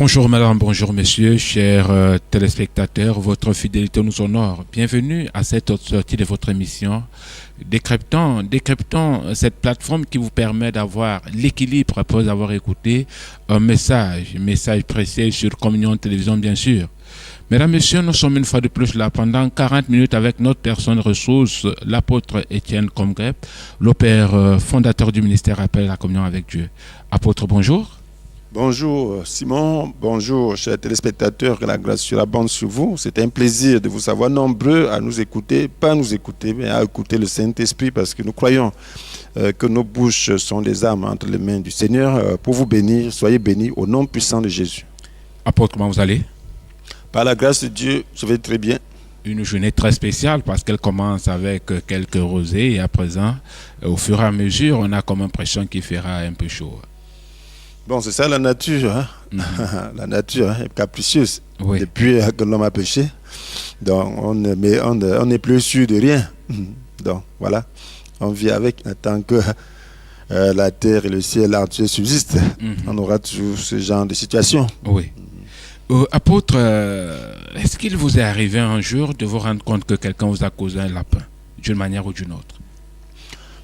Bonjour madame, bonjour monsieur, chers téléspectateurs, votre fidélité nous honore. Bienvenue à cette autre sortie de votre émission Décryptons cette plateforme qui vous permet d'avoir l'équilibre après avoir écouté un message précis sur Communion Télévision bien sûr. Mesdames, messieurs, nous sommes une fois de plus là pendant 40 minutes avec notre personne ressource, l'apôtre Étienne Comgré, le père fondateur du ministère Appel à la Communion avec Dieu. Apôtre, bonjour. Bonjour Simon, bonjour chers téléspectateurs, que la grâce surabonde sur vous. C'est un plaisir de vous savoir nombreux à nous écouter, pas à nous écouter, mais à écouter le Saint-Esprit parce que nous croyons que nos bouches sont des armes entre les mains du Seigneur pour vous bénir. Soyez bénis au nom puissant de Jésus. Apôtre, comment vous allez? Par la grâce de Dieu, je vais très bien. Une journée très spéciale parce qu'elle commence avec quelques rosées et à présent, au fur et à mesure, on a comme impression qu'il fera un peu chaud. Bon, c'est ça la nature, hein? La nature est capricieuse. Oui. Depuis que l'homme a péché, donc on n'est plus sûr de rien. Donc voilà, on vit avec tant que la terre et le ciel entier subsistent. On aura toujours ce genre de situation. Oui. Apôtre, est-ce qu'il vous est arrivé un jour de vous rendre compte que quelqu'un vous a causé un lapin, d'une manière ou d'une autre?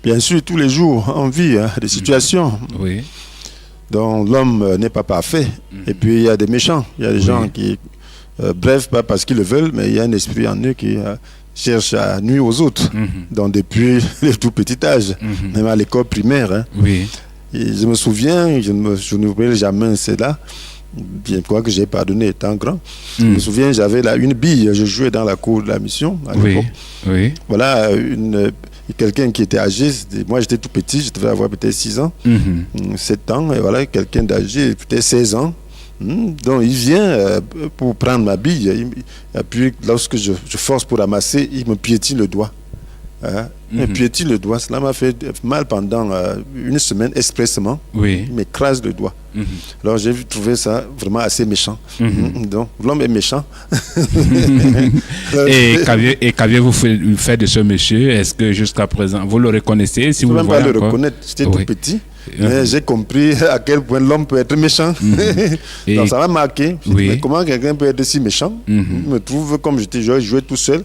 Bien sûr, tous les jours, on vit des situations. Oui. Donc l'homme n'est pas parfait. Et puis il y a des méchants. Il y a des gens qui, bref, pas parce qu'ils le veulent, mais il y a un esprit en eux qui cherche à nuire aux autres. Donc depuis le tout petit âge, même à l'école primaire. Hein. Oui. Et je me souviens, je n'oublierai jamais cela, bien quoi que j'ai pardonné étant grand. Je me souviens, j'avais là une bille, je jouais dans la cour de la mission à l'époque. Oui. Voilà quelqu'un qui était âgé, moi j'étais tout petit, je devais avoir peut-être 6 ans, 7 ans, et voilà, quelqu'un d'âgé, peut-être 16 ans. Donc il vient pour prendre ma bille, et puis lorsque je force pour ramasser, il me piétine le doigt. Il me piétine le doigt, cela m'a fait mal pendant une semaine expressément. Oui. Il m'écrase le doigt. Alors j'ai trouvé ça vraiment assez méchant. Donc l'homme est méchant. Et qu'aviez-vous fait de ce monsieur? Est-ce que jusqu'à présent vous le reconnaissez? Si vous ne le peux même voyez pas le encore? reconnaître, j'étais tout petit. Mais j'ai compris à quel point l'homme peut être méchant. Donc ça m'a marqué. Mais comment quelqu'un peut être si méchant? Il me trouve comme je jouais tout seul.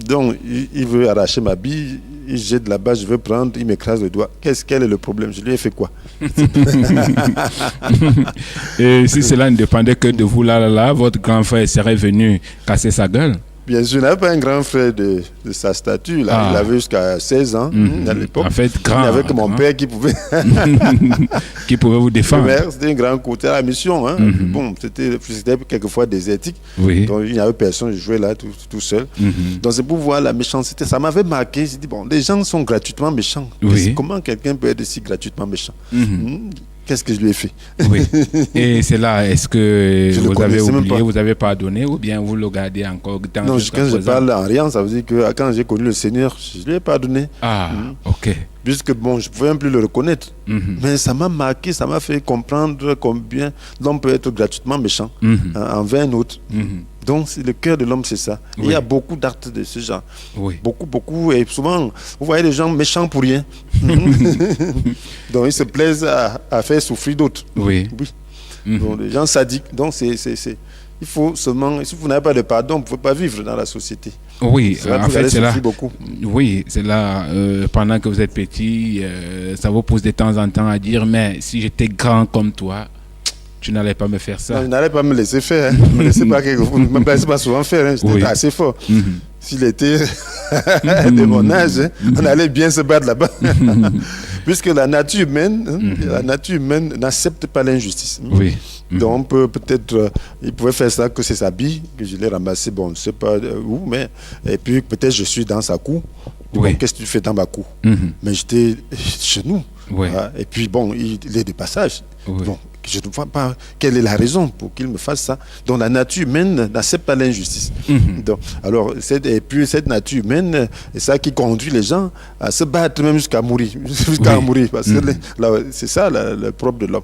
Donc il veut arracher ma bille, il jette là-bas, je veux prendre, il m'écrase le doigt. Quel est le problème? Je lui ai fait quoi? Et si cela ne dépendait que de vous, votre grand frère serait venu casser sa gueule? Bien sûr, il n'avait pas un grand frère de sa stature. Là. Il avait jusqu'à 16 ans à l'époque. En fait, grand. Il n'y avait que mon père qui pouvait... qui pouvait vous défendre. C'était un grand côté à la mission. Hein. Bon, c'était quelquefois désertique. Oui. Donc, il n'y avait personne, je jouais là tout seul. Donc, c'est pour voir la méchanceté. Ça m'avait marqué. J'ai dit, bon, les gens sont gratuitement méchants. Comment quelqu'un peut être si gratuitement méchant? Qu'est-ce que je lui ai fait? Oui. Et c'est là, est-ce que vous avez oublié, vous avez pardonné ou bien vous le gardez encore dans Non, quand je parle en rien, ça veut dire que quand j'ai connu le Seigneur, je lui ai pardonné. Ok. Puisque bon, je ne pouvais même plus le reconnaître. Mais ça m'a marqué, ça m'a fait comprendre combien l'homme peut être gratuitement méchant envers un autre. Donc le cœur de l'homme, c'est ça. Il y a beaucoup d'actes de ce genre. Beaucoup. Et souvent, vous voyez des gens méchants pour rien. Donc ils se plaisent à faire souffrir d'autres. Donc les gens sadiques. Donc il faut seulement, si vous n'avez pas de pardon, vous ne pouvez pas vivre dans la société. Oui, en fait, c'est là. Beaucoup. Oui, c'est là, pendant que vous êtes petit, ça vous pousse de temps en temps à dire, mais si j'étais grand comme toi, tu n'allais pas me faire ça. Non, je n'allais pas me laisser faire. Ne me laissez pas souvent faire. J'étais assez fort. S'il était de mon âge, on allait bien se battre là-bas. Puisque la nature humaine n'accepte pas l'injustice. Donc peut-être, il pouvait faire ça, que c'est sa bille, que je l'ai ramassé, bon, je ne sais pas où, mais et puis peut-être je suis dans sa cour. Bon, qu'est-ce que tu fais dans ma cour? Mais j'étais chez nous. Et puis bon, il est de passage. Bon, je ne vois pas quelle est la raison pour qu'il me fasse ça. Donc la nature humaine n'accepte pas l'injustice. Donc, alors, et puis cette nature humaine, c'est ça qui conduit les gens à se battre même jusqu'à mourir. Parce que c'est ça le propre de l'homme.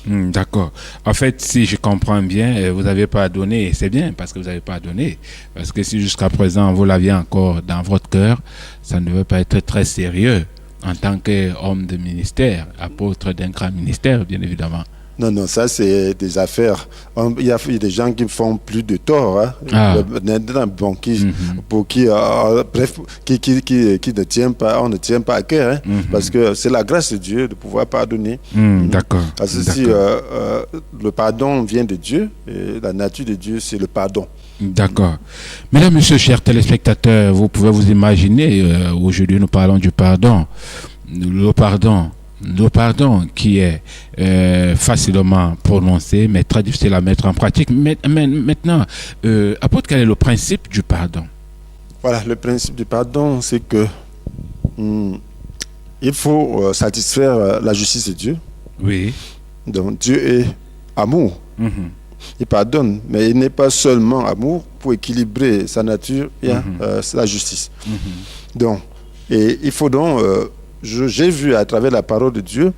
D'accord. En fait, si je comprends bien, vous avez pardonné, et c'est bien parce que vous avez pardonné. Parce que si jusqu'à présent vous l'aviez encore dans votre cœur, ça ne veut pas être très sérieux en tant qu'homme de ministère, apôtre d'un grand ministère, bien évidemment. Non, ça c'est des affaires. Il y a des gens qui font plus de tort, hein. Bon, bref, qui ne tient pas, on ne tient pas à cœur, hein, parce que c'est la grâce de Dieu de pouvoir pardonner. D'accord. Parce que si le pardon vient de Dieu, et la nature de Dieu c'est le pardon. D'accord. Mesdames, Messieurs, chers téléspectateurs, vous pouvez vous imaginer, aujourd'hui nous parlons du pardon. Le pardon qui est facilement prononcé, mais très difficile à mettre en pratique. Maintenant, apôtre, quel est le principe du pardon? Voilà, le principe du pardon, c'est que il faut satisfaire la justice de Dieu. Oui. Donc Dieu est amour. Il pardonne, mais il n'est pas seulement amour. Pour équilibrer sa nature, il y a la justice. Donc, et il faut donc... j'ai vu à travers la parole de Dieu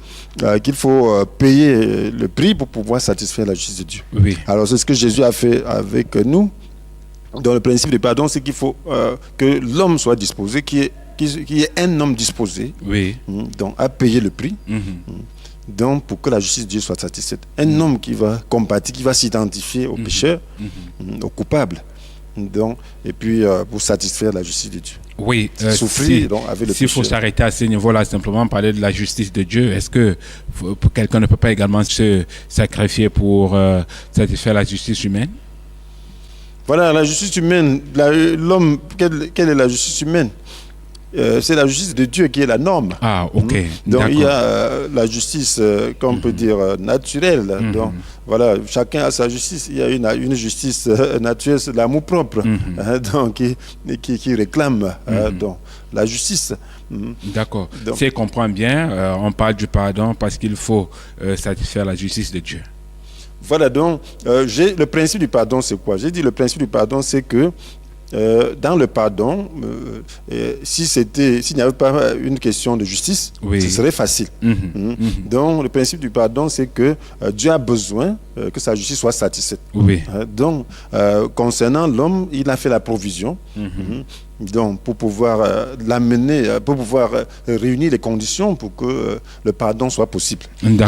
qu'il faut payer le prix pour pouvoir satisfaire la justice de Dieu. Oui. Alors c'est ce que Jésus a fait avec nous. Dans le principe du pardon, c'est qu'il faut que l'homme soit disposé, qu'il y ait un homme disposé, oui, donc à payer le prix, donc pour que la justice de Dieu soit satisfaite. Un homme qui va compatir, qui va s'identifier au pécheur, au coupable. Donc, et puis pour satisfaire la justice de Dieu. Oui, souffrir donc avec le s'il faut s'arrêter à ce niveau-là, simplement parler de la justice de Dieu, est-ce que quelqu'un ne peut pas également se sacrifier pour satisfaire la justice humaine? Voilà, la justice humaine, l'homme, quelle est la justice humaine? C'est la justice de Dieu qui est la norme. Ah, ok. Donc il y a la justice, qu'on peut dire, naturelle. Donc voilà, chacun a sa justice. Il y a une justice naturelle, c'est l'amour propre, donc qui réclame donc la justice. D'accord. Si je comprends bien, on parle du pardon parce qu'il faut satisfaire la justice de Dieu. Voilà, donc le principe du pardon, c'est quoi? J'ai dit le principe du pardon, c'est que dans le pardon, s'il n'y avait pas une question de justice, ce serait facile. Donc, le principe du pardon, c'est que Dieu a besoin que sa justice soit satisfaite. Donc, concernant l'homme, il a fait la provision. Donc, pour pouvoir l'amener, pour pouvoir réunir les conditions pour que le pardon soit possible.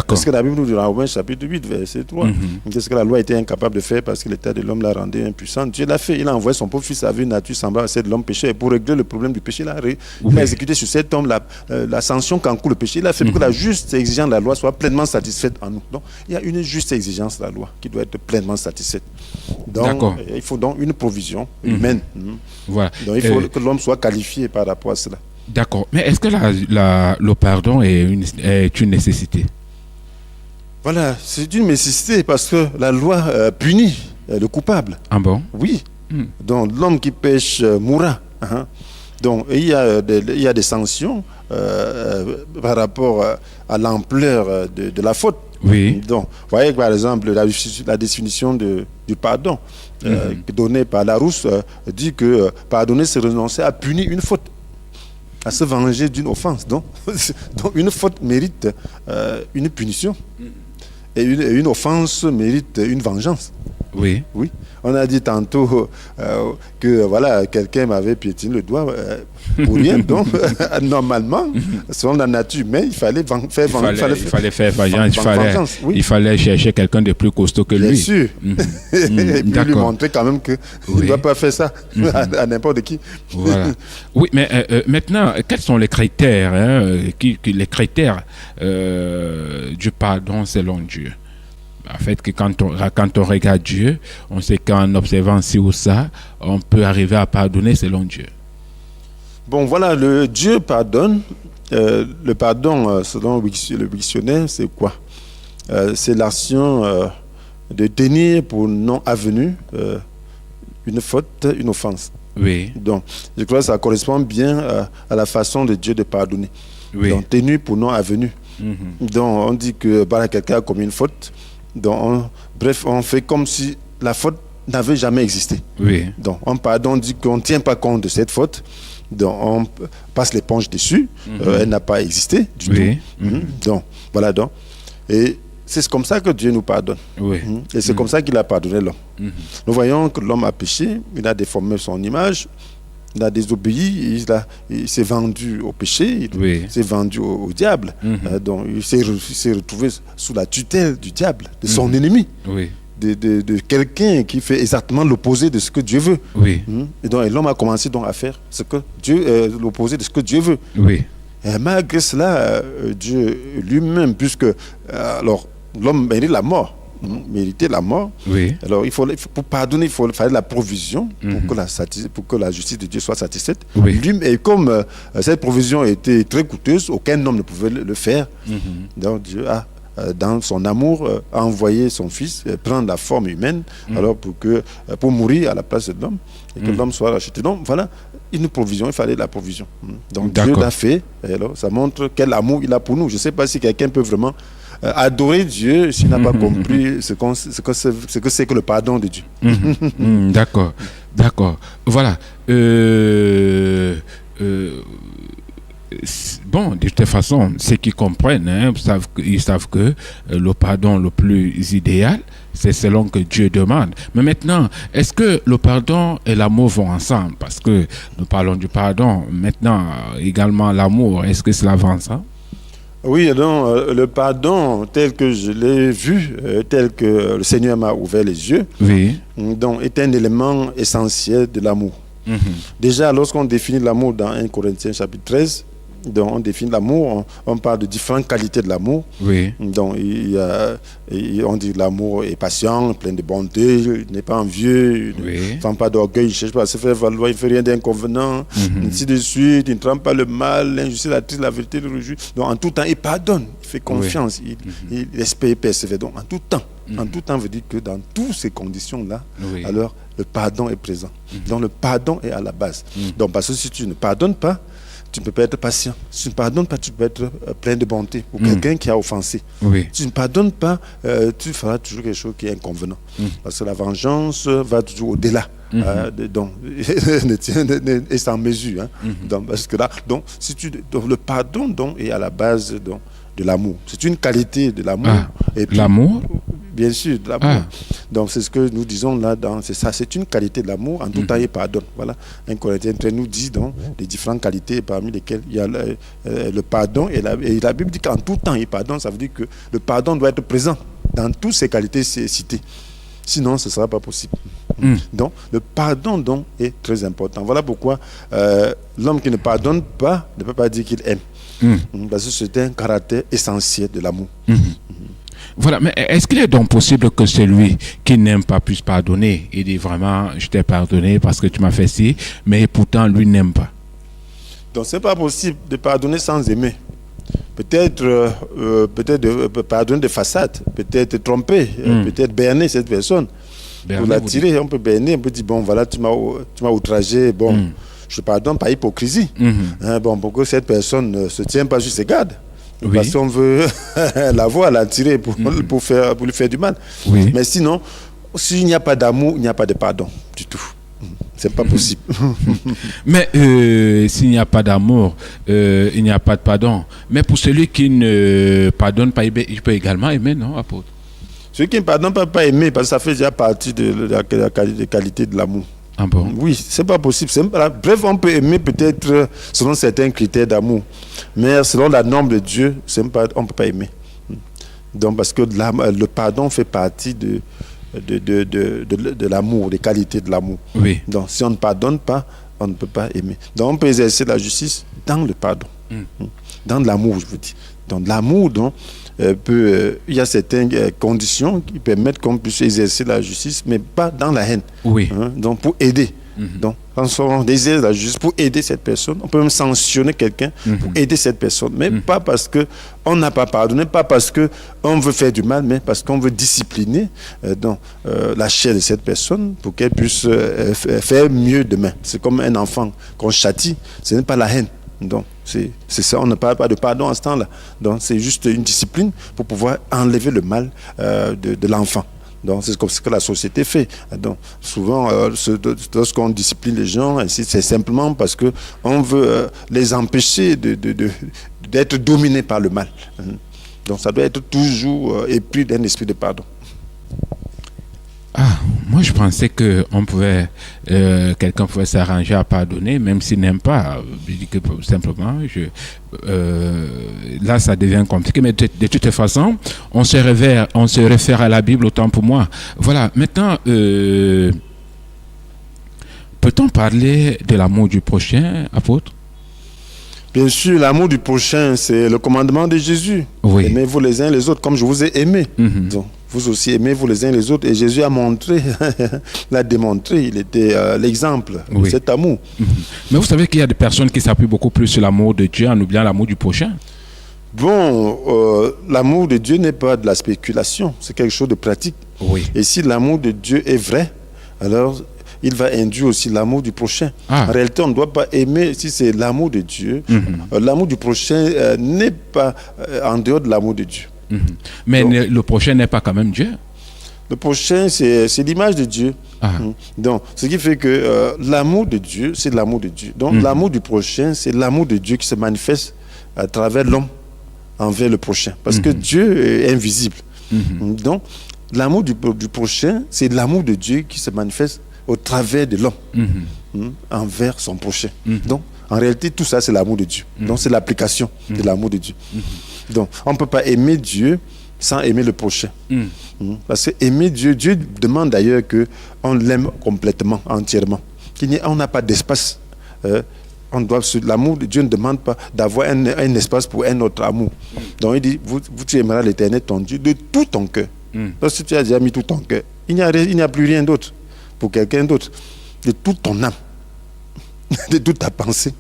Parce que la Bible nous dit dans Romains chapitre 8, verset 3, qu'est-ce que la loi était incapable de faire parce que l'état de l'homme l'a rendu impuissant. Dieu l'a fait, il a envoyé son pauvre fils avec une nature semblable à celle de l'homme péché. Et pour régler le problème du péché, il a exécuté sur cet homme la sanction qu'encourt le péché. Il a fait pour que la juste exigence de la loi soit pleinement satisfaite en nous. Donc, il y a une juste exigence de la loi qui doit être pleinement satisfaite. Donc, il faut donc une provision humaine. Voilà. Donc, il faut que l'homme soit qualifié par rapport à cela. D'accord. Mais est-ce que le pardon est une nécessité? Voilà, c'est une nécessité parce que la loi punit le coupable. Ah bon? Oui. Donc, l'homme qui pêche mourra. Donc, il y a des sanctions par rapport à l'ampleur de la faute. Oui. Donc, vous voyez, par exemple, la définition du pardon donnée par Larousse dit que pardonner, c'est renoncer à punir une faute, à se venger d'une offense. Donc une faute mérite une punition et une offense mérite une vengeance. Oui. Oui. On a dit tantôt que voilà, quelqu'un m'avait piétiné le doigt pour rien. Donc, normalement, selon la nature humaine, il fallait faire vengeance. Il fallait chercher quelqu'un de plus costaud que lui. Bien sûr. Et puis lui montrer quand même qu'il ne doit pas faire ça à n'importe qui. Voilà. Oui, mais maintenant, quels sont les critères, les critères du pardon selon Dieu? En fait, que quand on regarde Dieu, on sait qu'en observant ci ou ça, on peut arriver à pardonner selon Dieu. Bon, voilà, Dieu pardonne. Le pardon, selon le dictionnaire, c'est quoi? C'est l'action de tenir pour non avenu une faute, une offense. Oui. Donc, je crois que ça correspond bien à la façon de Dieu de pardonner. Oui. Donc, tenir pour non avenu. Donc, on dit que quelqu'un a commis une faute. Donc, bref, on fait comme si la faute n'avait jamais existé. Oui. Donc, on pardonne, on dit qu'on ne tient pas compte de cette faute. Donc, on passe l'éponge dessus. Elle n'a pas existé du tout. Donc, voilà donc. Et c'est comme ça que Dieu nous pardonne. Oui. Et c'est comme ça qu'il a pardonné l'homme. Nous voyons que l'homme a péché, il a déformé son image. il a désobéi, il s'est vendu au péché, il s'est vendu au diable. Donc il s'est retrouvé sous la tutelle du diable, de son ennemi. Oui. De quelqu'un qui fait exactement l'opposé de ce que Dieu veut. Oui. Et donc l'homme a commencé donc à faire l'opposé de ce que Dieu veut. Oui. Et malgré cela, Dieu lui-même, puisque l'homme mérite la mort, méritait la mort. Oui. Alors pour pardonner, il fallait la provision pour que la justice de Dieu soit satisfaite. Oui. Et comme cette provision était très coûteuse, aucun homme ne pouvait le faire. Donc Dieu a dans son amour, a envoyé son fils prendre la forme humaine, alors pour mourir à la place de l'homme, et que l'homme soit racheté. Donc voilà, une provision, il fallait la provision. Donc Dieu l'a fait, et alors ça montre quel amour il a pour nous. Je ne sais pas si quelqu'un peut vraiment adorer Dieu s'il n'a pas compris ce que c'est que le pardon de Dieu. D'accord. Voilà. Bon, de toute façon, ceux qui comprennent, ils savent que le pardon le plus idéal, c'est selon que Dieu demande. Mais maintenant, est-ce que le pardon et l'amour vont ensemble? Parce que nous parlons du pardon, maintenant également l'amour, est-ce que cela va ensemble? Oui, donc le pardon, tel que je l'ai vu, tel que le Seigneur m'a ouvert les yeux, oui. Donc, est un élément essentiel de l'amour. Déjà, lorsqu'on définit l'amour dans 1 Corinthiens chapitre 13, donc on définit l'amour, on parle de différentes qualités de l'amour. Oui. Donc on dit l'amour est patient, plein de bonté, il n'est pas envieux, il ne fait pas d'orgueil, il ne cherche pas à se faire valoir, il ne fait rien d'inconvenant, ainsi de suite, il ne trempe pas le mal, l'injustice, la triste, la vérité, le réjouit. Donc en tout temps, il pardonne, il fait confiance, il espère, il persévère. Donc en tout temps. En tout temps veut dire que dans toutes ces conditions-là, alors le pardon est présent. Donc le pardon est à la base. Donc parce que si tu ne pardonnes pas, tu ne peux pas être patient. Si tu ne pardonnes pas, tu peux être plein de bonté pour quelqu'un qui a offensé. Si tu ne pardonnes pas, tu feras toujours quelque chose qui est inconvenant. Parce que la vengeance va toujours au-delà. Et sans mesure. Donc, parce que là, donc le pardon est à la base de l'amour. C'est une qualité de l'amour. L'amour? Bien sûr, de l'amour. Donc c'est ce que nous disons là, c'est ça, c'est une qualité de l'amour. En tout temps, il pardonne. Voilà. Un Corinthien nous dit donc les différentes qualités parmi lesquelles il y a le pardon. Et la Bible dit qu'en tout temps, il pardonne. Ça veut dire que le pardon doit être présent dans toutes ces qualités citées. Sinon, ce ne sera pas possible. Donc, le pardon est très important. Voilà pourquoi l'homme qui ne pardonne pas ne peut pas dire qu'il aime. Parce que c'est un caractère essentiel de l'amour. Voilà, mais est-ce qu'il est donc possible que celui qui n'aime pas puisse pardonner? Il dit vraiment, je t'ai pardonné parce que tu m'as fait ci, mais pourtant lui n'aime pas. Donc c'est pas possible de pardonner sans aimer. Peut-être pardonner de façade, peut-être tromper, peut-être berner cette personne. Pour l'attirer, on peut berner, on peut dire, bon voilà, tu m'as outragé, bon, je pardonne par hypocrisie. Bon, pour que cette personne ne se tienne pas sur ses gardes. Parce qu'on veut la voir, l'attirer pour lui faire du mal. Mais sinon, s'il n'y a pas d'amour, il n'y a pas de pardon du tout. C'est pas possible. Mais s'il n'y a pas d'amour, il n'y a pas de pardon. Mais pour celui qui ne pardonne pas, il peut également aimer, non, apôtre? Celui qui ne pardonne pas aimer, parce que ça fait déjà partie de la qualité de l'amour. Ah bon? Oui, c'est pas possible. Bref, on peut aimer peut-être selon certains critères d'amour, mais selon la norme de Dieu, on ne peut pas aimer. Donc, parce que le pardon fait partie de l'amour, des qualités de l'amour. Donc, si on ne pardonne pas, on ne peut pas aimer. Donc, on peut exercer la justice dans le pardon, dans l'amour, je vous dis. Donc, l'amour, il y a certaines conditions qui permettent qu'on puisse exercer la justice, mais pas dans la haine. Donc, pour aider. Donc, quand on exerce la justice pour aider cette personne, on peut même sanctionner quelqu'un pour aider cette personne, mais pas parce qu'on n'a pas pardonné, pas parce qu'on veut faire du mal, mais parce qu'on veut discipliner la chair de cette personne pour qu'elle puisse faire mieux demain. C'est comme un enfant qu'on châtie, ce n'est pas la haine. Donc, c'est ça, on ne parle pas de pardon à ce temps-là. Donc, c'est juste une discipline pour pouvoir enlever le mal de l'enfant. Donc, c'est comme ce que la société fait. Donc, souvent, lorsqu'on discipline les gens, c'est simplement parce qu'on veut les empêcher d'être dominés par le mal. Donc, ça doit être toujours épris d'un esprit de pardon. Moi, je pensais que quelqu'un pouvait s'arranger à pardonner, même s'il n'aime pas. Je dis que simplement, là, ça devient compliqué. Mais de toute façon, on se réfère à la Bible, autant pour moi. Voilà. Maintenant, peut-on parler de l'amour du prochain, apôtre? Bien sûr, l'amour du prochain, c'est le commandement de Jésus. Oui. Aimez-vous les uns les autres comme je vous ai aimé. Donc, vous aussi aimez-vous les uns les autres. Et Jésus a montré, il a démontré, il était l'exemple de cet amour. Mais vous savez qu'il y a des personnes qui s'appuient beaucoup plus sur l'amour de Dieu en oubliant l'amour du prochain. Bon, l'amour de Dieu n'est pas de la spéculation, c'est quelque chose de pratique. Oui. Et si l'amour de Dieu est vrai, alors il va induire aussi l'amour du prochain. En réalité, on ne doit pas aimer, si c'est l'amour de Dieu, l'amour du prochain n'est pas en dehors de l'amour de Dieu. Mais donc, le prochain n'est pas quand même Dieu. Le prochain, c'est l'image de Dieu. Donc, ce qui fait que l'amour de Dieu, c'est l'amour de Dieu. Donc, l'amour du prochain, c'est l'amour de Dieu qui se manifeste à travers l'homme envers le prochain. Parce que Dieu est invisible. Donc, l'amour du prochain, c'est l'amour de Dieu qui se manifeste au travers de l'homme envers son prochain. Donc, en réalité, tout ça, c'est l'amour de Dieu. Donc, c'est l'application de l'amour de Dieu. Donc, on ne peut pas aimer Dieu sans aimer le prochain. Parce que aimer Dieu, Dieu demande d'ailleurs qu'on l'aime complètement, entièrement. On n'a pas d'espace. L'amour de Dieu ne demande pas d'avoir un espace pour un autre amour. Donc, il dit, tu aimeras l'Éternel, ton Dieu, de tout ton cœur. Lorsque tu as déjà mis tout ton cœur, il n'y a plus rien d'autre pour quelqu'un d'autre, de toute ton âme, de toute ta pensée.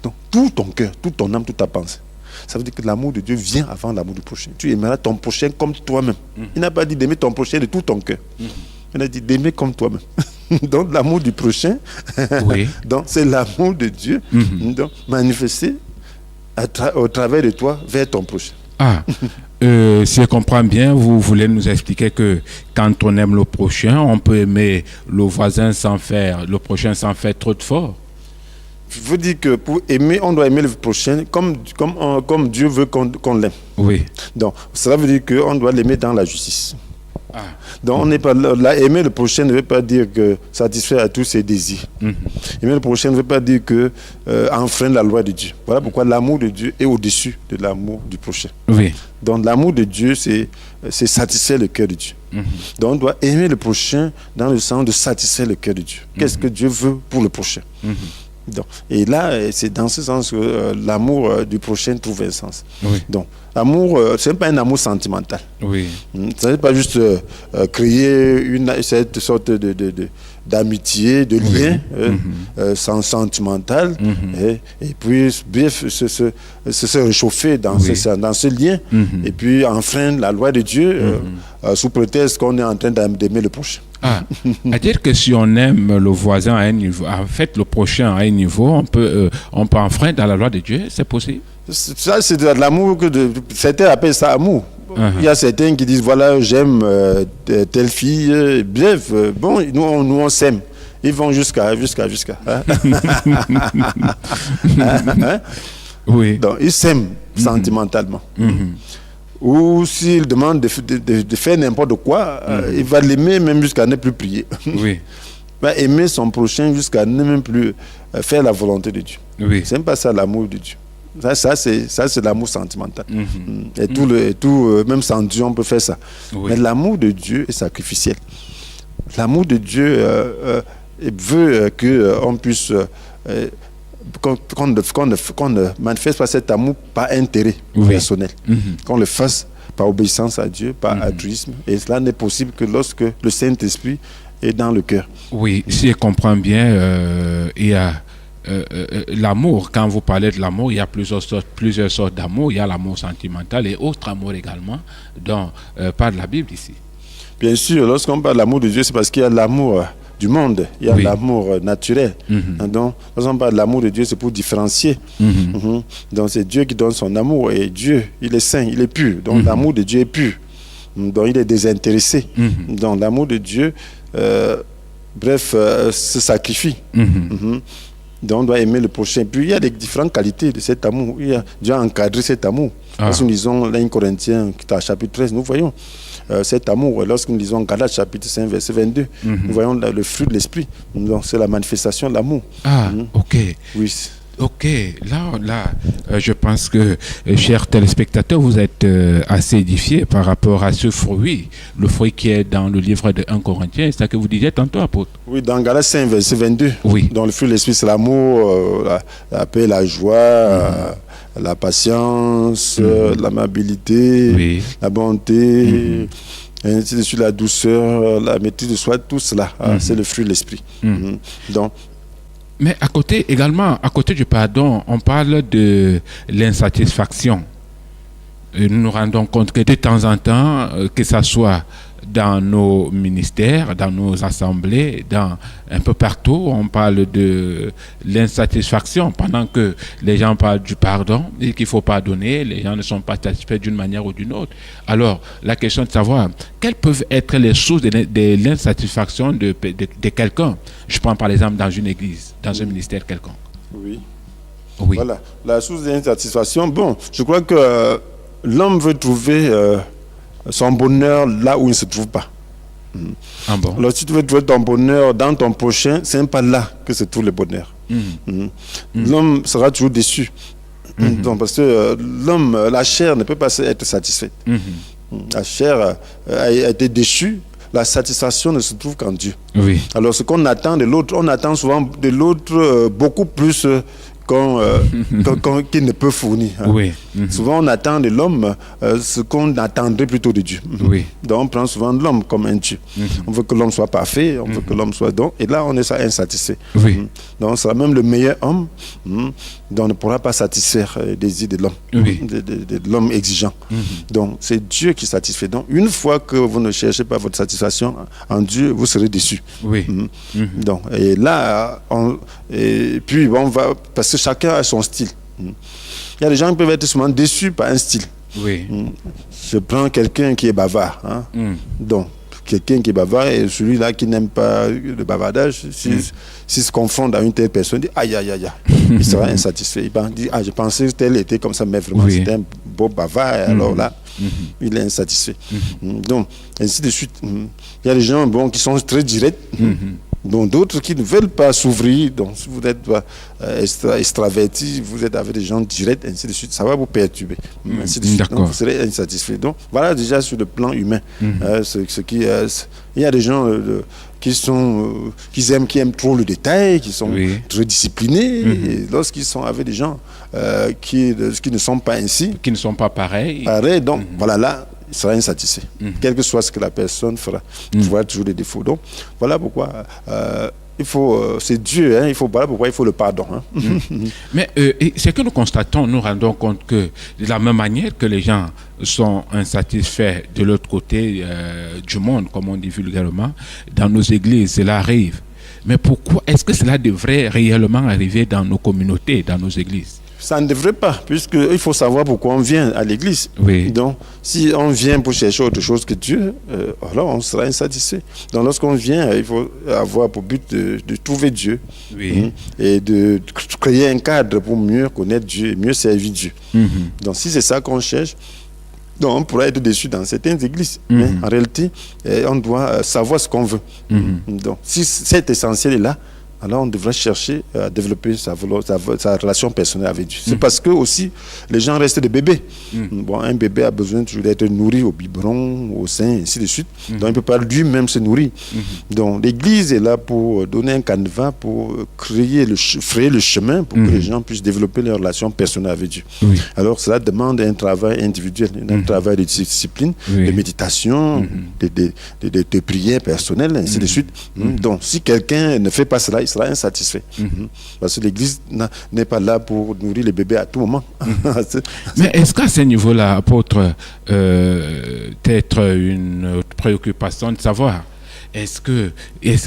Donc, tout ton cœur, toute ton âme, toute ta pensée. Ça veut dire que l'amour de Dieu vient avant l'amour du prochain. Tu aimeras ton prochain comme toi-même. Il n'a pas dit d'aimer ton prochain de tout ton cœur. Il a dit d'aimer comme toi-même. Donc, l'amour du prochain, donc c'est l'amour de Dieu donc, manifesté au travers de toi vers ton prochain. Si je comprends bien, vous voulez nous expliquer que quand on aime le prochain, on peut aimer le voisin le prochain sans faire trop de fort. Je veux dire que pour aimer, on doit aimer le prochain comme Dieu veut qu'on l'aime. Oui. Donc, cela veut dire qu'on doit l'aimer dans la justice. Donc, on n'est pas là. Aimer le prochain ne veut pas dire que satisfaire à tous ses désirs. Aimer le prochain ne veut pas dire que enfreindre la loi de Dieu. Voilà pourquoi l'amour de Dieu est au-dessus de l'amour du prochain. Oui. Donc, l'amour de Dieu, c'est satisfaire le cœur de Dieu. Donc, on doit aimer le prochain dans le sens de satisfaire le cœur de Dieu. Qu'est-ce que Dieu veut pour le prochain? Donc, et là, c'est dans ce sens que l'amour du prochain trouve un sens. Donc, l'amour, ce n'est pas un amour sentimental. Ce n'est pas juste créer cette sorte d'amitié, de lien sentimental, et puis bref, se réchauffer dans ce lien, et puis enfreindre la loi de Dieu sous prétexte qu'on est en train d'aimer le prochain. C'est-à-dire que si on aime le voisin à un niveau, en fait le prochain à un niveau, on peut enfreindre dans la loi de Dieu, c'est possible? Ça, c'est de l'amour certains appellent ça amour. Il y a certains qui disent, voilà, j'aime telle fille, bref, bon, nous on s'aime. Ils vont jusqu'à. Donc, ils s'aiment sentimentalement. Ou s'il demande de faire n'importe quoi, il va l'aimer même jusqu'à ne plus prier. Il va aimer son prochain jusqu'à ne même plus faire la volonté de Dieu. C'est même pas ça l'amour de Dieu. Ça c'est l'amour sentimental. Même sans Dieu, on peut faire ça. Mais l'amour de Dieu est sacrificiel. L'amour de Dieu veut qu'on puisse... qu'on ne manifeste pas cet amour par intérêt personnel, qu'on le fasse par obéissance à Dieu, par altruisme, et cela n'est possible que lorsque le Saint-Esprit est dans le cœur. Oui, si je comprends bien, il y a l'amour. Quand vous parlez de l'amour, il y a plusieurs sortes d'amour. Il y a l'amour sentimental et autre amour également, dont parle la Bible ici. Bien sûr, lorsqu'on parle de l'amour de Dieu, c'est parce qu'il y a l'amour du monde, il y a l'amour naturel. Donc, lorsqu'on parle de l'amour de Dieu, c'est pour différencier. Donc, c'est Dieu qui donne son amour, et Dieu, il est saint, il est pur. Donc, l'amour de Dieu est pur. Donc, il est désintéressé. Donc, l'amour de Dieu, se sacrifie. Donc on doit aimer le prochain. Puis il y a des différentes qualités de cet amour. Il y a déjà encadré cet amour. Lorsque nous lisons l'un Corinthiens, chapitre 13, nous voyons cet amour. Lorsque nous lisons Galates, chapitre 5, verset 22, nous voyons le fruit de l'esprit. Donc c'est la manifestation de l'amour. Ok. Oui. Ok, là, je pense que, chers téléspectateurs, vous êtes assez édifiés par rapport à ce fruit, le fruit qui est dans le livre de 1 Corinthiens, c'est ça que vous disiez tantôt, apôtre. Oui, dans Galates 5, verset 22, dans le fruit de l'esprit, c'est l'amour, la paix, la joie, la patience, l'amabilité, la bonté, et ainsi de suite, la douceur, la maîtrise de soi, tout cela, c'est le fruit de l'esprit. Donc, mais à côté du pardon, on parle de l'insatisfaction. Et nous nous rendons compte que de temps en temps, que ça soit dans nos ministères, dans nos assemblées, un peu partout, on parle de l'insatisfaction. Pendant que les gens parlent du pardon et qu'il faut pardonner, les gens ne sont pas satisfaits d'une manière ou d'une autre. Alors, la question de savoir quelles peuvent être les sources de l'insatisfaction de quelqu'un. Je prends par exemple dans une église, dans un ministère quelconque. Oui. Voilà, la source de l'insatisfaction. Bon, je crois que l'homme veut trouver son bonheur là où il ne se trouve pas. Bon. Alors si tu veux trouver ton bonheur dans ton prochain, c'est pas là que se trouve le bonheur. L'homme sera toujours déçu. Donc, parce que l'homme, la chair ne peut pas être satisfaite. La chair a été déchue. La satisfaction ne se trouve qu'en Dieu. Oui. Alors ce qu'on attend de l'autre, on attend souvent de l'autre beaucoup plus qu'il ne peut fournir. Oui. Souvent, on attend de l'homme ce qu'on attendrait plutôt de Dieu. Oui. Donc, on prend souvent l'homme comme un Dieu. On veut que l'homme soit parfait, on veut que l'homme soit... Donc, et là, on est insatisfait. Oui. Donc, c'est même le meilleur homme donc on ne pourra pas satisfaire les désirs de l'homme, de l'homme exigeant. Donc, c'est Dieu qui satisfait. Donc, une fois que vous ne cherchez pas votre satisfaction en Dieu, vous serez déçu. Oui. Donc, et là, puis on va... Parce que chacun a son style. Il y a des gens qui peuvent être souvent déçus par un style. Oui. Je prends quelqu'un qui est bavard. Donc, quelqu'un qui est bavard et celui-là qui n'aime pas le bavardage, s'il se confond à une telle personne, il dit aïe, aïe, aïe, il sera insatisfait. Il va dire, je pensais que tel était comme ça, mais vraiment c'était un beau bavard. Et alors là, il est insatisfait. Donc, ainsi de suite. Il y a des gens qui sont très directs. Donc d'autres qui ne veulent pas s'ouvrir. Donc si vous êtes extraverti, vous êtes avec des gens directs, ainsi de suite, ça va vous perturber. Ainsi de suite. Donc, vous serez insatisfait. Donc voilà déjà sur le plan humain. Il y a des gens qui aiment trop le détail, qui sont très disciplinés. Et lorsqu'ils sont avec des gens qui ne sont pas ainsi, qui ne sont pas pareils. Donc voilà là. Il sera insatisfait. Quel que soit ce que la personne fera, il voit toujours des défauts. Donc, voilà pourquoi c'est Dieu, voilà pourquoi il faut le pardon. Mais ce que nous constatons, nous rendons compte que de la même manière que les gens sont insatisfaits de l'autre côté du monde, comme on dit vulgairement, dans nos églises, cela arrive. Mais pourquoi est-ce que cela devrait réellement arriver dans nos communautés, dans nos églises? Ça ne devrait pas, puisqu'il faut savoir pourquoi on vient à l'église. Donc, si on vient pour chercher autre chose que Dieu, alors on sera insatisfait. Donc, lorsqu'on vient, il faut avoir pour but de trouver Dieu et de créer un cadre pour mieux connaître Dieu et mieux servir Dieu. Donc, si c'est ça qu'on cherche, donc on pourrait être déçu dans certaines églises. Mais en réalité, on doit savoir ce qu'on veut. Donc, si cet essentiel est là, alors on devrait chercher à développer sa relation personnelle avec Dieu. C'est parce que aussi les gens restent des bébés. Un bébé a besoin toujours d'être nourri au biberon, au sein, ainsi de suite. Donc il ne peut pas lui-même se nourrir. Donc l'église est là pour donner un canevas, pour frayer le chemin pour que les gens puissent développer leur relation personnelle avec Dieu. Alors cela demande un travail individuel, un travail de discipline, de méditation, de prière personnelle, ainsi de suite. Donc si quelqu'un ne fait pas cela, il sera insatisfait. Parce que l'église n'est pas là pour nourrir les bébés à tout moment. Mais est-ce qu'à ce niveau-là, apôtre, peut-être une préoccupation de savoir, est-ce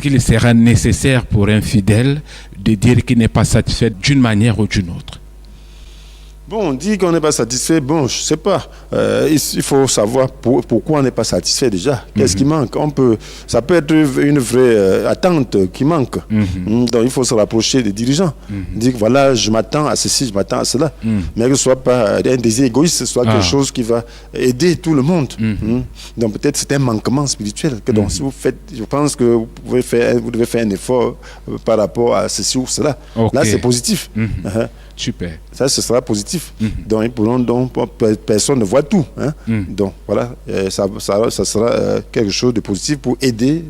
qu'il sera nécessaire pour un fidèle de dire qu'il n'est pas satisfait d'une manière ou d'une autre? Bon, on dit qu'on n'est pas satisfait. Bon, je ne sais pas. Il faut savoir pourquoi on n'est pas satisfait déjà. Qu'est-ce qui manque? Ça peut être une vraie attente qui manque. Donc, il faut se rapprocher des dirigeants. Dire, voilà, je m'attends à ceci, je m'attends à cela. Mais que ce ne soit pas un désir égoïste, ce soit quelque chose qui va aider tout le monde. Donc, peut-être c'est un manquement spirituel. Donc, si vous faites, je pense que vous devez faire un effort par rapport à ceci ou cela. Là, c'est positif. Super. Ça, ce sera positif. Donc, personne ne voit tout. Donc, voilà, ça sera quelque chose de positif pour aider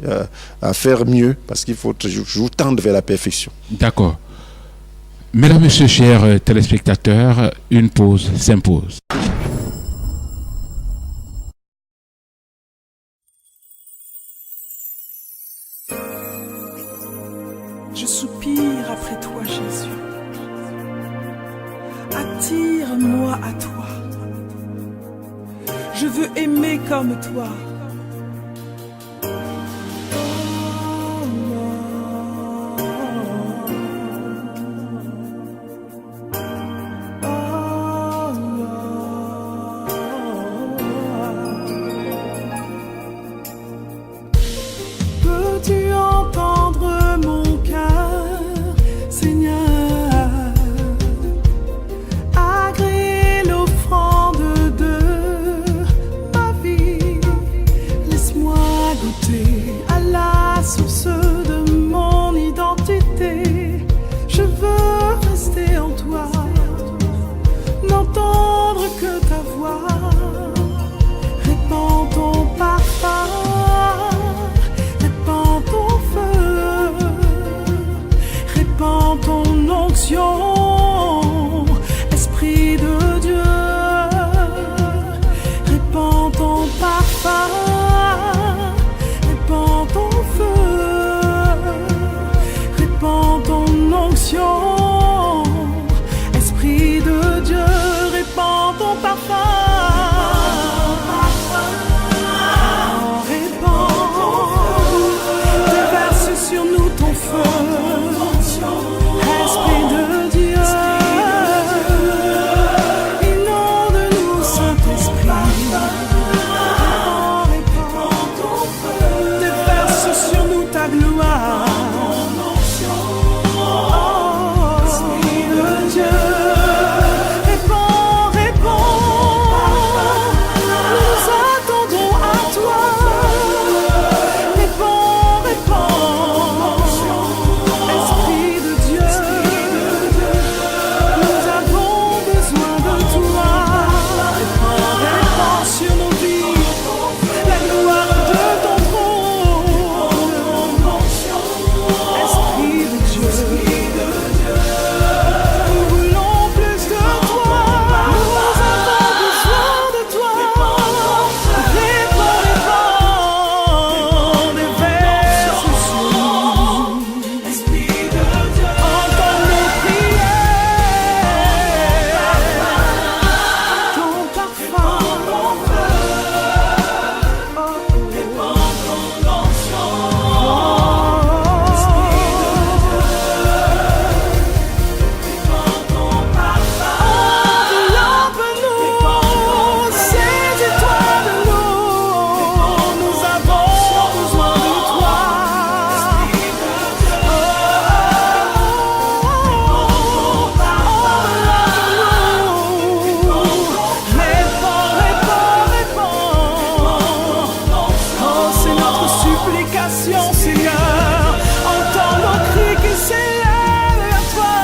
à faire mieux, parce qu'il faut toujours tendre vers la perfection. D'accord. Mesdames, Messieurs, chers téléspectateurs, une pause s'impose. Je soupire après toi, Jésus. Attire-moi à toi. Je veux aimer comme toi. Peux-tu entendre mon cœur, Seigneur? Agréer l'offrande de ma vie. Laisse-moi goûter à la source de mon identité. Je veux rester en toi, n'entendre que ta voix. Répands ton parfum, répands ton feu, répands ton onction, Esprit de Dieu. Répands ton parfum, répands ton feu, répands ton onction, Esprit de Dieu. Répands ton parfum. Sur nous ton feu, Esprit de Dieu, inonde-nous, Saint-Esprit. Répands ton feu, déverse sur nous ta gloire. Esprit de Dieu, répands, nous attendons à toi. Répands, Esprit de Dieu, nous avons besoin de toi. Répands sur nos vies la gloire de ton trône. Esprit de Dieu, nous voulons plus de toi. Nous avons besoin de toi. Répands, déverse sur nous. Esprit de Dieu, entends nos prières. Ton parfum, répands ton onction. Esprit de Dieu, répands ton parfum. Enveloppe-nous, saisis-toi de nous. Nous avons besoin de toi. Oh, c'est notre supplication, Seigneur. Entends nos cris qui s'élèvent vers toi.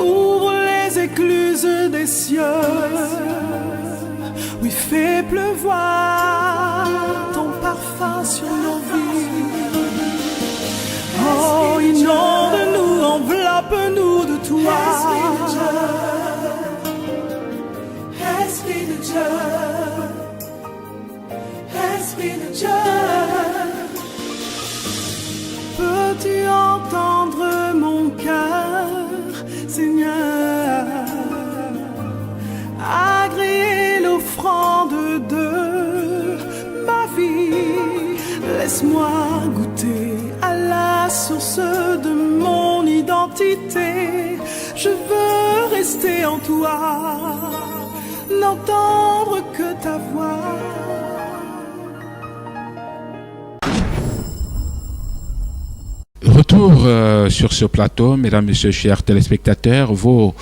Ouvre les écluses des cieux. Oui, fais pleuvoir ton parfum sur nos vies. Oh, inonde-nous, enveloppe-nous de toi. Esprit de Dieu, Esprit de Dieu. Peux-tu entendre mon cœur, Seigneur? Agréer l'offrande de ma vie. Laisse-moi goûter à la source de mon identité. rester en toi, n'entendre que ta voix. Retour sur ce plateau, mesdames, messieurs, chers téléspectateurs. Vos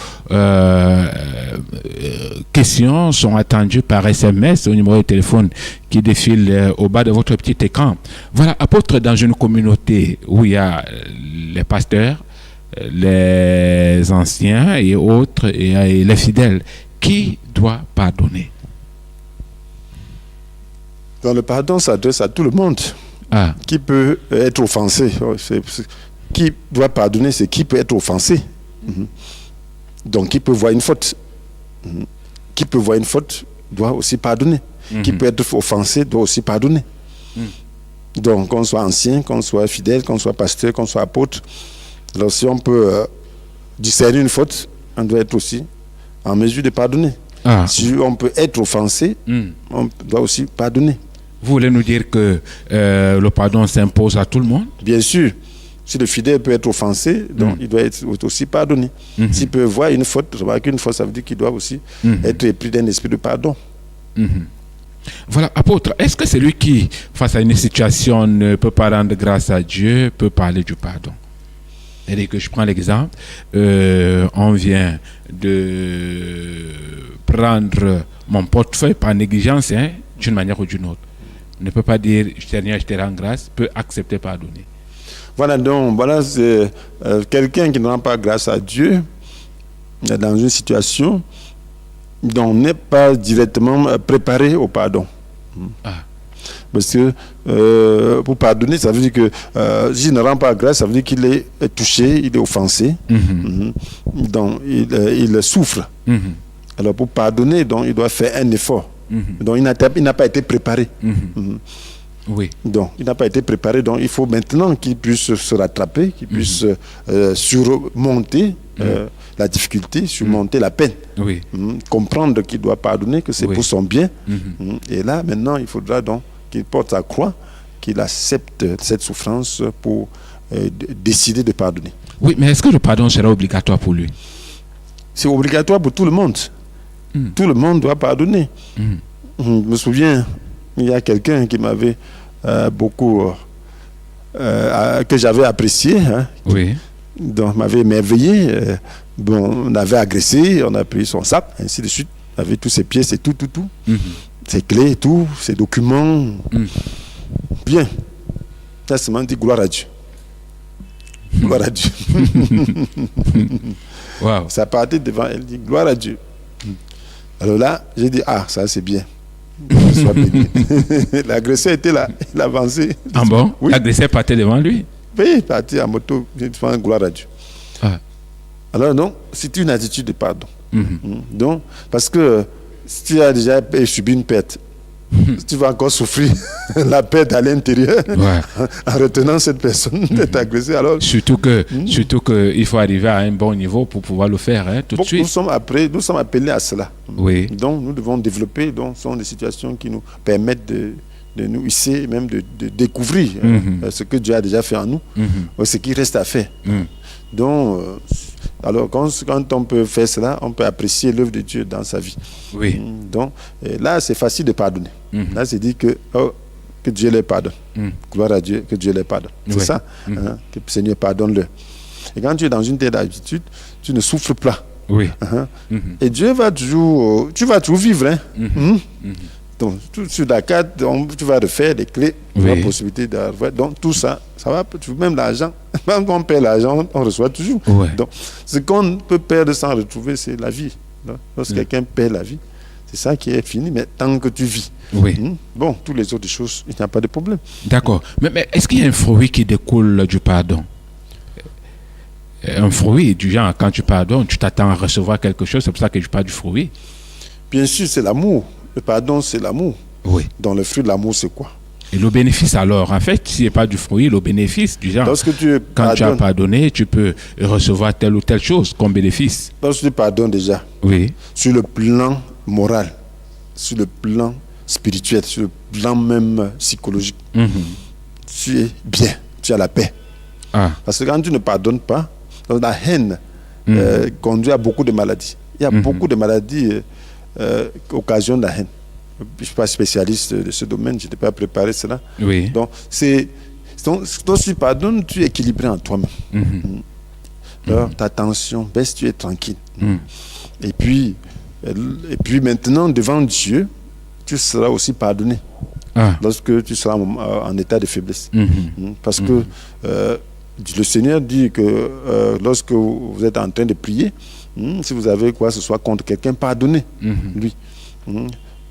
questions sont attendues par SMS au numéro de téléphone qui défile au bas de votre petit écran. Voilà, apôtre, dans une communauté où il y a les pasteurs, les anciens et autres, et les fidèles, qui doit pardonner? Dans le pardon s'adresse à tout le monde. Ah. Qui peut être offensé? Qui doit pardonner, c'est qui peut être offensé. Donc, qui peut voir une faute. Qui peut voir une faute doit aussi pardonner. Qui peut être offensé doit aussi pardonner. Donc, qu'on soit ancien, qu'on soit fidèle, qu'on soit pasteur, qu'on soit apôtre, alors si on peut discerner une faute, on doit être aussi en mesure de pardonner. Ah. Si on peut être offensé, on doit aussi pardonner. Vous voulez nous dire que le pardon s'impose à tout le monde? Bien sûr. Si le fidèle peut être offensé, donc il doit être aussi pardonné. S'il peut voir une faute, remarquer une faute, ça veut dire qu'il doit aussi être épris d'un esprit de pardon. Voilà, apôtre, est-ce que celui qui, face à une situation, ne peut pas rendre grâce à Dieu, peut parler du pardon? C'est-à-dire que je prends l'exemple, on vient de prendre mon portefeuille par négligence, d'une manière ou d'une autre. Ne peut pas dire Seigneur, je te rends grâce, peut accepter pardonner. Voilà, donc voilà, c'est quelqu'un qui ne rend pas grâce à Dieu dans une situation dont n'est pas directement préparé au pardon. Parce que pour pardonner, ça veut dire que s'il ne rend pas grâce, ça veut dire qu'il est touché, il est offensé, donc il souffre. Alors pour pardonner, donc, il doit faire un effort. Donc il n'a pas été préparé. Oui. Donc il n'a pas été préparé, donc il faut maintenant qu'il puisse se rattraper, qu'il puisse surmonter la difficulté, surmonter la peine. Oui. Comprendre qu'il doit pardonner, que c'est Oui. pour son bien. Et là, maintenant, il faudra donc qu'il porte sa croix, qu'il accepte cette souffrance pour décider de pardonner. Oui, mais est-ce que le pardon sera obligatoire pour lui? C'est obligatoire pour tout le monde. Tout le monde doit pardonner. Je me souviens, il y a quelqu'un qui m'avait beaucoup, que j'avais apprécié, Oui. donc m'avait émerveillé. Bon, on avait agressé, on a pris son sac, ainsi de suite, avec tous ses pièces et tout. Ses clés, tout, ses documents. Bien. Ça, c'est dit gloire à Dieu. Gloire à Dieu. Wow. Ça partait devant elle, dit gloire à Dieu. Alors là, j'ai dit, ah, ça c'est bien. Sois béni. L'agresseur était là, il avançait. Ah bon? Oui. L'agresseur partait devant lui? Oui, il partait en moto, disant gloire à Dieu. Ah. Alors non, c'est une attitude de pardon. Donc, parce que si tu as déjà subi une perte, tu vas encore souffrir la perte à l'intérieur en retenant cette personne d'être agressée. Alors, surtout que il faut arriver à un bon niveau pour pouvoir le faire tout de suite. Nous sommes appelés à cela. Oui. Donc nous devons développer. Donc, ce sont des situations qui nous permettent de nous hisser, même de découvrir ce que Dieu a déjà fait en nous, ce qui reste à faire. Donc, alors quand on peut faire cela, on peut apprécier l'œuvre de Dieu dans sa vie. Oui. Donc là, c'est facile de pardonner. Là, c'est dit que Dieu les pardonne. Gloire à Dieu, que Dieu les pardonne. C'est ça, que le Seigneur pardonne-le. Et quand tu es dans une telle attitude, tu ne souffres pas. Oui. Et Dieu va toujours, tu vas toujours vivre. Donc, sur la carte, tu vas refaire des clés, tu as la possibilité d'avoir. Donc, tout ça, ça va, même l'argent. Quand on perd l'argent, on reçoit toujours. Donc, ce qu'on peut perdre sans retrouver, c'est la vie. Donc, lorsque quelqu'un perd la vie, c'est ça qui est fini, mais tant que tu vis. Bon, toutes les autres choses, il n'y a pas de problème. D'accord. Mais est-ce qu'il y a un fruit qui découle du pardon? Un fruit du genre, quand tu pardonnes, tu t'attends à recevoir quelque chose, c'est pour ça que je parle du fruit. Bien sûr, c'est l'amour. Le pardon, c'est l'amour. Oui. Donc, le fruit de l'amour, c'est quoi? Et le bénéfice, alors, en fait, s'il n'y a pas du fruit, le bénéfice, du genre, quand tu as pardonné, tu peux recevoir telle ou telle chose comme bénéfice. Lorsque tu pardonnes déjà, sur le plan moral, sur le plan spirituel, sur le plan même psychologique, tu es bien, tu as la paix. Parce que quand tu ne pardonnes pas, donc la haine conduit à beaucoup de maladies. Il y a beaucoup de maladies qui occasionnent la haine. Je ne suis pas spécialiste de ce domaine, je n'étais pas préparé cela. Oui. Donc, quand tu pardonnes, tu es équilibré en toi-même. Alors, ta tension baisse, tu es tranquille. Et puis maintenant, devant Dieu, tu seras aussi pardonné. Lorsque tu seras en état de faiblesse. Parce que le Seigneur dit que lorsque vous êtes en train de prier, si vous avez quoi que ce soit contre quelqu'un, pardonnez lui.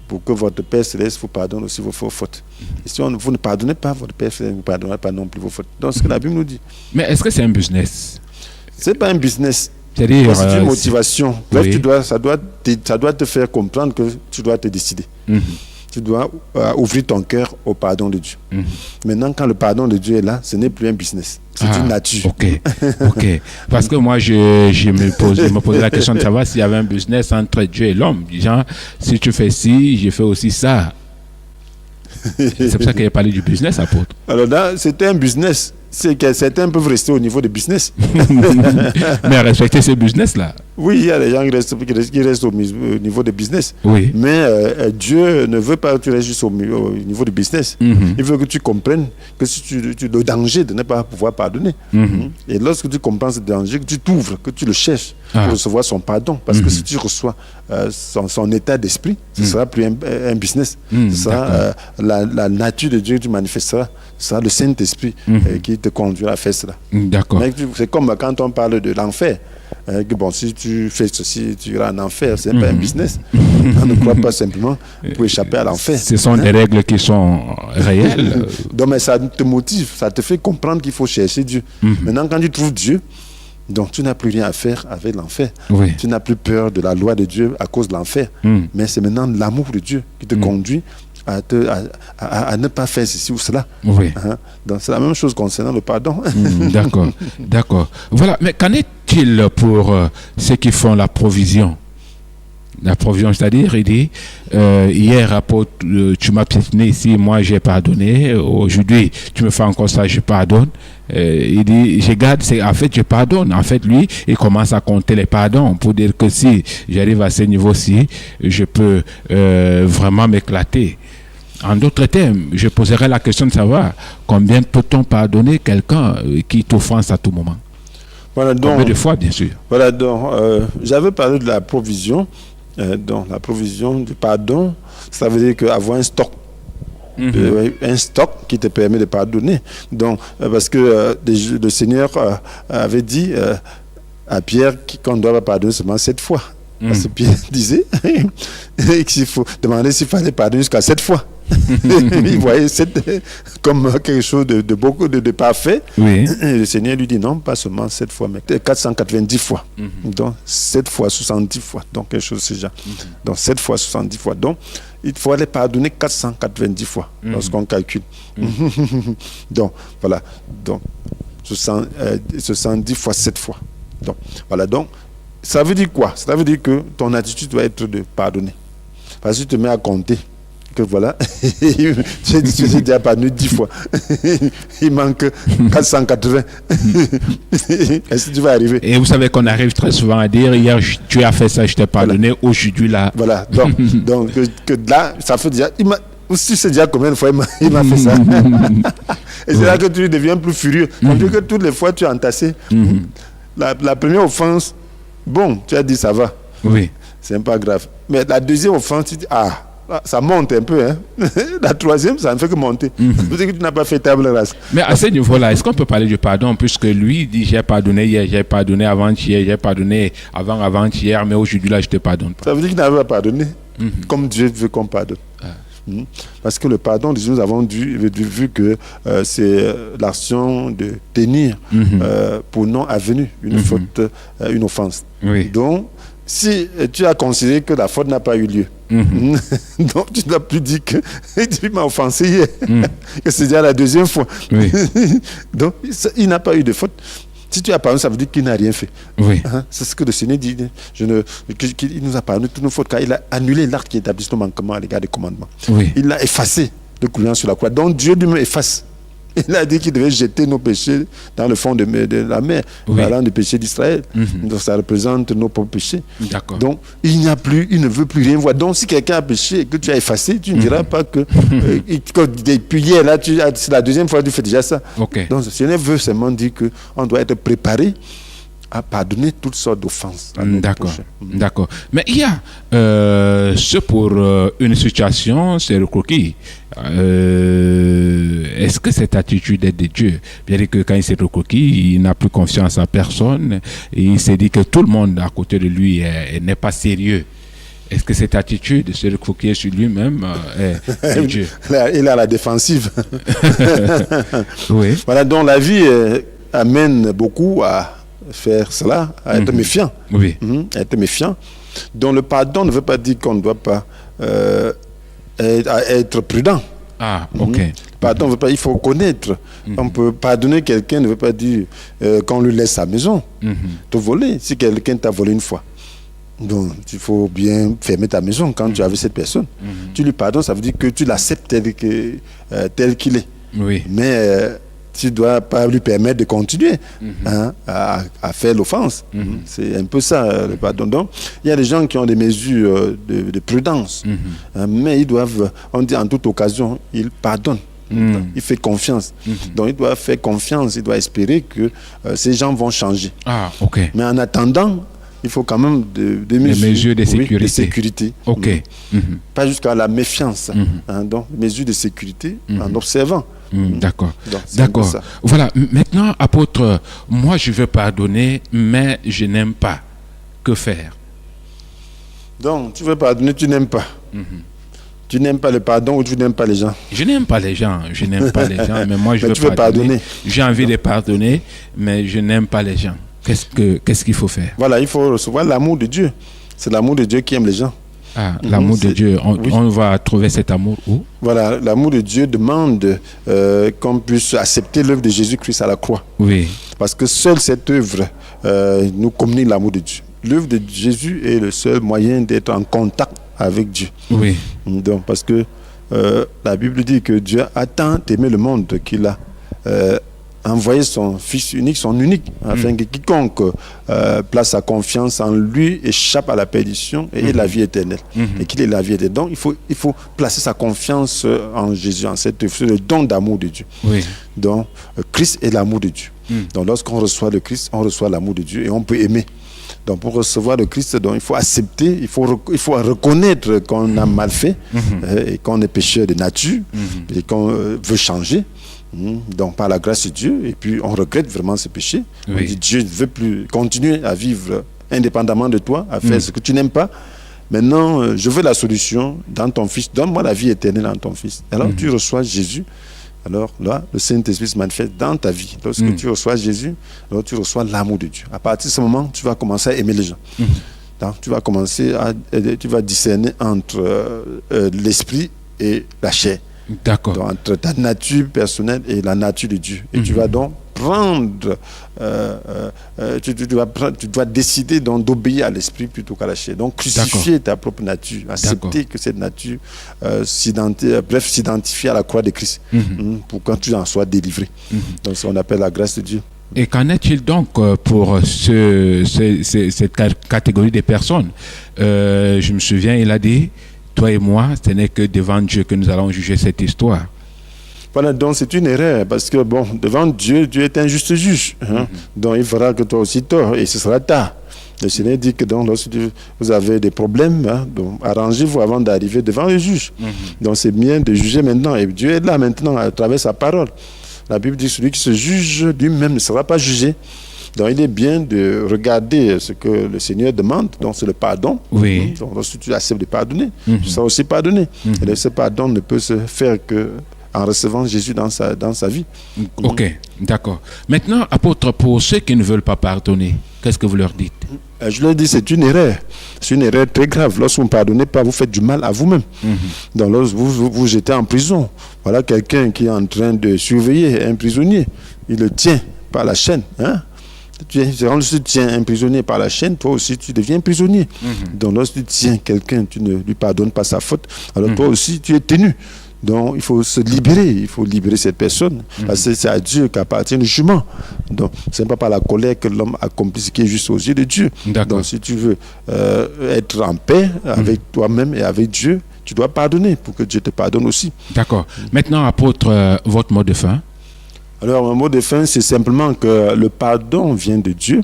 Pour que votre Père Céleste vous pardonne aussi vos fautes. Et si vous ne pardonnez pas, votre Père Céleste ne vous pardonnera pas non plus vos fautes. Donc, ce que la Bible nous dit. Mais est-ce que c'est un business? Ce n'est pas un business. C'est-à-dire, c'est une motivation. Oui. Ça doit te faire comprendre que tu dois te décider. Tu dois ouvrir ton cœur au pardon de Dieu. Maintenant, quand le pardon de Dieu est là, ce n'est plus un business. C'est une nature. Ok. Parce que moi, je me posais la question de savoir s'il y avait un business entre Dieu et l'homme. Disant, si tu fais ci, je fais aussi ça. C'est pour ça qu'il a parlé du business, apôtre. Alors là, c'était un business. C'est que certains peuvent rester au niveau du business. Mais respecter ce business-là. Oui, il y a des gens qui restent au niveau du business. Oui. Mais Dieu ne veut pas que tu restes juste au niveau du business. Il veut que tu comprennes que si le danger de ne pas pouvoir pardonner. Et lorsque tu comprends ce danger, que tu t'ouvres, que tu le cherches pour recevoir son pardon. Parce que si tu reçois son état d'esprit, ce sera plus un business. Ce sera la nature de Dieu que tu manifesteras. Ce sera le Saint-Esprit qui te conduira à faire cela. D'accord. C'est comme quand on parle de l'enfer. Que bon, si tu fais ceci, tu iras en enfer. Ce n'est pas un business. On ne croit pas simplement pour échapper à l'enfer. Ce sont des règles qui sont réelles. Donc, mais ça te motive, ça te fait comprendre qu'il faut chercher Dieu. Maintenant, quand tu trouves Dieu, donc tu n'as plus rien à faire avec l'enfer. Oui. Tu n'as plus peur de la loi de Dieu à cause de l'enfer. Mais c'est maintenant l'amour de Dieu qui te conduit à ne pas faire ceci ou cela. Oui. Donc c'est la même chose concernant le pardon. D'accord. Voilà, mais qu'en est-il pour ceux qui font la provision? La provision, c'est-à-dire, il dit, hier, apôtre, tu m'as piétiné ici, moi j'ai pardonné, aujourd'hui tu me fais encore ça, je pardonne. Il dit, je garde, en fait je pardonne. En fait, lui, il commence à compter les pardons pour dire que si j'arrive à ce niveau-ci, je peux vraiment m'éclater. En d'autres termes, je poserai la question de savoir combien peut-on pardonner quelqu'un qui t'offense à tout moment. Voilà, donc, combien de fois, bien sûr. Voilà, donc, j'avais parlé de la provision. Donc, la provision du pardon, ça veut dire qu'avoir un stock. Un stock qui te permet de pardonner. Donc, parce que le Seigneur avait dit à Pierre qu'on doit pardonner seulement 7 fois. Parce que Pierre disait qu'il faut demander s'il fallait pardonner jusqu'à 7 fois. Il voyait 7 comme quelque chose de beaucoup de parfait. Oui. Et le Seigneur lui dit non, pas seulement 7 fois, mais 490 fois. Donc 7 fois 70 fois. Donc quelque chose de ce genre. Donc 7 fois 70 fois. Donc il faut aller pardonner 490 fois lorsqu'on calcule. Donc voilà. Donc 70 fois 7 fois. Donc voilà. Donc ça veut dire quoi? Ça veut dire que ton attitude doit être de pardonner. Parce que tu te mets à compter que voilà, tu as déjà pardonné 10 fois. Il manque 480. Est-ce que tu vas arriver? Et vous savez qu'on arrive très souvent à dire, hier tu as fait ça, je t'ai pardonné, aujourd'hui là. Voilà, donc que là, ça fait déjà... Tu sais déjà combien de fois il m'a fait ça. Et c'est là que tu deviens plus furieux. C'est-à-dire que toutes les fois tu as entassé. La première offense, bon, tu as dit ça va. Oui. C'est pas grave. Mais la deuxième offense, tu dis, ça monte un peu. Hein. La troisième, ça ne fait que monter. Vous savez que tu n'as pas fait table rase. Mais à ce niveau-là, est-ce qu'on peut parler du pardon, puisque lui dit, j'ai pardonné hier, j'ai pardonné avant-hier, j'ai pardonné avant-hier, mais aujourd'hui là, je ne te pardonne pas. Ça veut dire qu'il n'avait pas pardonné, comme Dieu veut qu'on pardonne. Parce que le pardon, nous avons vu que c'est l'action de tenir pour non avenu une faute, une offense. Oui. Donc, si tu as considéré que la faute n'a pas eu lieu, donc tu n'as plus dit que tu m'as offensé hier, que c'est déjà la deuxième fois. Oui. Donc, il n'a pas eu de faute. Si tu as pardonné, ça veut dire qu'il n'a rien fait. Oui. C'est ce que le Seigneur dit. Il nous a pardonné toutes nos fautes, car il a annulé l'acte qui établit nos manquements à l'égard des commandements. Oui. Il l'a effacé de coulant sur la croix. Donc Dieu lui-même efface Il a dit qu'il devait jeter nos péchés dans le fond de la mer, parlant du péché d'Israël. Donc ça représente nos propres péchés. D'accord. Donc il ne veut plus rien voir. Donc si quelqu'un a péché et que tu as effacé, tu ne diras pas que depuis hier, là, c'est la deuxième fois que tu fais déjà ça. Okay. Donc le Seigneur veut seulement dire qu'on doit être préparé à pardonner toutes sortes d'offenses. D'accord. D'accord. Mais il y a pour une situation, c'est le croquis. Est-ce que cette attitude est de Dieu? Bien dire que quand il s'est croquis, il n'a plus confiance en personne et il s'est dit que tout le monde à côté de lui n'est pas sérieux. Est-ce que cette attitude, se recroquer sur lui-même, est de Dieu? Il a la défensive. Oui. Voilà, donc la vie amène beaucoup à faire cela, à être méfiant. Oui. Être méfiant. Donc le pardon ne veut pas dire qu'on ne doit pas être prudent. Ah, ok. Pardon ne veut pas, il faut connaître. On peut pardonner quelqu'un ne veut pas dire qu'on lui laisse sa maison. Te voler, si quelqu'un t'a volé une fois. Donc, il faut bien fermer ta maison quand tu as vu cette personne. Tu lui pardonnes, ça veut dire que tu l'acceptes tel qu'il est. Oui. Mais tu ne dois pas lui permettre de continuer à faire l'offense. C'est un peu ça, le pardon. Donc, il y a des gens qui ont des mesures de prudence, mais ils doivent, on dit en toute occasion, ils pardonnent. Il fait confiance. Donc, il doit faire confiance, il doit espérer que ces gens vont changer. Ah, ok. Mais en attendant, il faut quand même des mesures de sécurité. Oui, de sécurité. Ok. Pas jusqu'à la méfiance. Donc, mesures de sécurité en observant. D'accord. D'accord. Voilà. Maintenant, apôtre, moi je veux pardonner, mais je n'aime pas. Que faire? Donc, tu veux pardonner, tu n'aimes pas. Tu n'aimes pas le pardon ou tu n'aimes pas les gens? Je n'aime pas les gens. Je n'aime pas les gens, mais moi je mais veux pardonner. J'ai envie de pardonner, mais je n'aime pas les gens. Qu'est-ce qu'il faut faire? Voilà, il faut recevoir l'amour de Dieu. C'est l'amour de Dieu qui aime les gens. Ah, l'amour de Dieu. On va trouver cet amour où? Voilà, l'amour de Dieu demande qu'on puisse accepter l'œuvre de Jésus-Christ à la croix. Oui. Parce que seule cette œuvre nous communique l'amour de Dieu. L'œuvre de Jésus est le seul moyen d'être en contact avec Dieu. Oui. Donc, parce que la Bible dit que Dieu a tant aimé le monde qu'il a envoyé son Fils unique, afin que quiconque place sa confiance en lui échappe à la perdition et ait la vie éternelle. Et qu'il ait la vie éternelle. Donc, il faut placer sa confiance en Jésus, en cette œuvre, le don d'amour de Dieu. Oui. Donc, Christ est l'amour de Dieu. Donc, lorsqu'on reçoit le Christ, on reçoit l'amour de Dieu et on peut aimer. Donc, pour recevoir le Christ, donc, il faut accepter, il faut reconnaître qu'on a mal fait et qu'on est pécheur de nature et qu'on veut changer. Donc par la grâce de Dieu, et puis on regrette vraiment ce péché. On dit Dieu ne veut plus continuer à vivre indépendamment de toi, à faire ce que tu n'aimes pas. Maintenant, je veux la solution dans ton Fils. Donne-moi la vie éternelle dans ton Fils. Alors tu reçois Jésus. Alors là, le Saint-Esprit se manifeste dans ta vie. Lorsque tu reçois Jésus, alors tu reçois l'amour de Dieu. À partir de ce moment, tu vas commencer à aimer les gens. Donc, tu vas commencer tu vas discerner entre l'esprit et la chair. D'accord. Donc, entre ta nature personnelle et la nature de Dieu. Et tu vas donc prendre, tu dois décider donc d'obéir à l'esprit plutôt qu'à la chair. Donc crucifier ta propre nature, accepter que cette nature s'identifie à la croix de Christ pour que tu en sois délivré. Donc c'est ce qu'on appelle la grâce de Dieu. Et qu'en est-il donc pour cette catégorie de personnes? Je me souviens, il a dit, toi et moi, ce n'est que devant Dieu que nous allons juger cette histoire. Voilà, donc c'est une erreur, parce que bon, devant Dieu, Dieu est un juste juge. Donc il fera que toi aussi tort, et ce sera tard. Le Seigneur dit que donc, lorsque vous avez des problèmes, donc arrangez-vous avant d'arriver devant le juge. Donc c'est bien de juger maintenant, et Dieu est là maintenant à travers sa parole. La Bible dit, celui qui se juge lui-même ne sera pas jugé. Donc il est bien de regarder ce que le Seigneur demande, donc c'est le pardon. Oui. Donc lorsque tu acceptes de pardonner, tu seras aussi pardonné. Et ce pardon ne peut se faire que en recevant Jésus dans sa vie. Ok, d'accord. Maintenant, apôtre, pour ceux qui ne veulent pas pardonner, qu'est-ce que vous leur dites? Je leur dis, c'est une erreur. C'est une erreur très grave. Lorsque vous ne pardonnez pas, vous faites du mal à vous-même. Donc lorsque vous jetez en prison, voilà quelqu'un qui est en train de surveiller un prisonnier. Il le tient par la chaîne. Lorsque tu tiens un prisonnier par la chaîne, toi aussi tu deviens prisonnier. Donc lorsque tu tiens quelqu'un, tu ne lui pardonnes pas sa faute, alors toi aussi tu es tenu. Donc, il faut se libérer. Il faut libérer cette personne. Parce que c'est à Dieu qu'appartient le jugement. Donc, ce n'est pas par la colère que l'homme accomplit ce qui est juste aux yeux de Dieu. Donc, si tu veux être en paix avec toi-même et avec Dieu, tu dois pardonner pour que Dieu te pardonne aussi. D'accord. Maintenant, apôtre, votre mot de fin. Alors, mon mot de fin, c'est simplement que le pardon vient de Dieu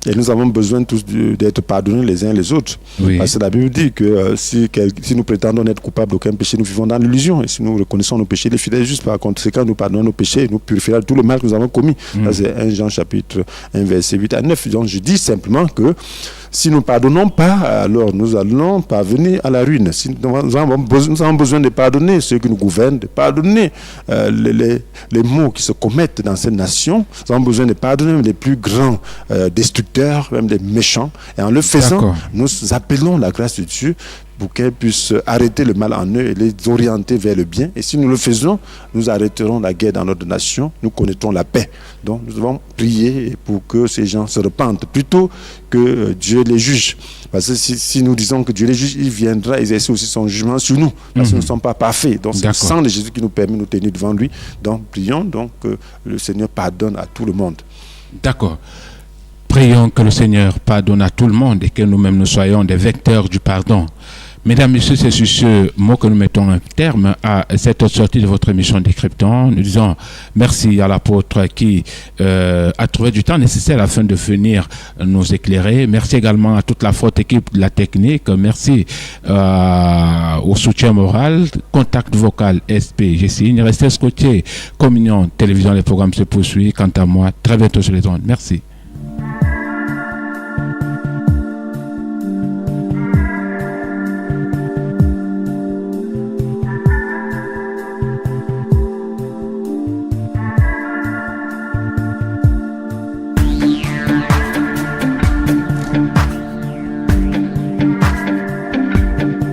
et nous avons besoin tous d'être pardonnés les uns les autres. Oui. Parce que la Bible dit que si nous prétendons n'être coupables d'aucun péché, nous vivons dans l'illusion. Et si nous reconnaissons nos péchés, les fidèles justes, par conséquent, nous pardonnons nos péchés et nous purifions tout le mal que nous avons commis. Ça, c'est 1 Jean chapitre 1, verset 8 à 9. Donc, je dis simplement que si nous ne pardonnons pas, alors nous allons parvenir à la ruine. Si nous avons besoin de pardonner ceux qui nous gouvernent, de pardonner les maux qui se commettent dans cette nation. Nous avons besoin de pardonner les plus grands destructeurs, même les méchants. Et en le faisant, nous appelons la grâce de Dieu pour qu'elle puisse arrêter le mal en eux et les orienter vers le bien. Et si nous le faisons, nous arrêterons la guerre dans notre nation, nous connaîtrons la paix. Donc nous devons prier pour que ces gens se repentent, plutôt que Dieu les juge. Parce que si nous disons que Dieu les juge, il viendra exercer aussi son jugement sur nous, parce que nous ne sommes pas parfaits. Donc c'est le sang de Jésus qui nous permet de nous tenir devant lui. Donc prions donc que le Seigneur pardonne à tout le monde. D'accord. Prions que le Seigneur pardonne à tout le monde et que nous-mêmes nous soyons des vecteurs du pardon. Mesdames, Messieurs, c'est sur ce mot que nous mettons un terme à cette sortie de votre émission Décryptant. Nous disons merci à l'apôtre qui a trouvé du temps nécessaire afin de venir nous éclairer. Merci également à toute la forte équipe de la technique. Merci au soutien moral. Contact vocal SPGC. Restez scotché. Communion, télévision, les programmes se poursuivent. Quant à moi, très bientôt sur les ondes. Merci.